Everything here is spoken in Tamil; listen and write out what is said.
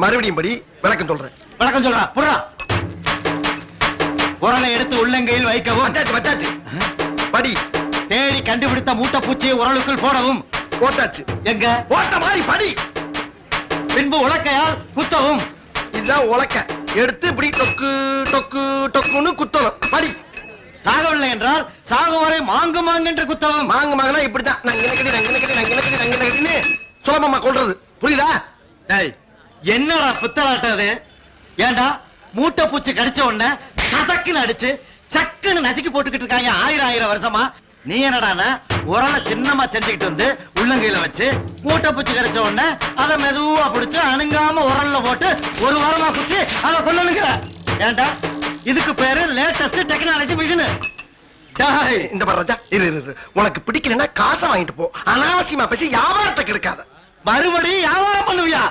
மறுபடியும் படி விளக்கம் சொல்றேன். விளக்கம் சொல்றா புறா. உரலை எடுத்து உள்ளங்கையில் வைக்கவும். வச்சாச்சு வச்சாச்சு. படி. தேடி கண்டுபிடித்த மூட்டைப்பூச்சியை உரலுக்குள் போடவும். போட்டாச்சு. எங்க போட்ட மாதிரி படி. பின்பு உலக்கையால் குத்தவும். இதுதான் உலக்க. எடுத்து இப்படி டொக்கு டொக்கு டொக்குன்னு குத்தணும். படி. சாகவில்லை என்றால் சாகும் வரை மாங்கு மாங்கென்று குத்தவும். மாங்கு மாங்கனா இப்படிதான் நங்கினக்கடி சுலபமா கொள்றது. புரியுதா? என்னடா புத்தலாட்டது? ஏண்டா மூட்டை பூச்சி கடிச்ச உடனே சதக்குன்னு அடிச்சு சக்குன்னு நசுக்கி போட்டுக்கிட்டு இருக்காங்க 1000 வருஷமா. நீ என்னடானா உரலை சின்னமா செஞ்சுக்கிட்டு வந்து உள்ளங்கையில வச்சு மூட்டை பூச்சி கடிச்ச உடனே அதை மெதுவா பிடிச்சு அணுங்காம உரல்ல போட்டு ஒரு வாரமா குத்தி அதை கொல்லணுங்கிற. ஏண்டா இதுக்கு பேரு லேட்டஸ்ட் டெக்னாலஜி மிஷின். இந்த பண்றதா உனக்கு பிடிக்கலன்னா காசை வாங்கிட்டு போ. அனாவசியமா பேசி வியாபாரத்தை கெடுக்காத. மறுபடியும் வியாபாரம் பண்ணுவியா?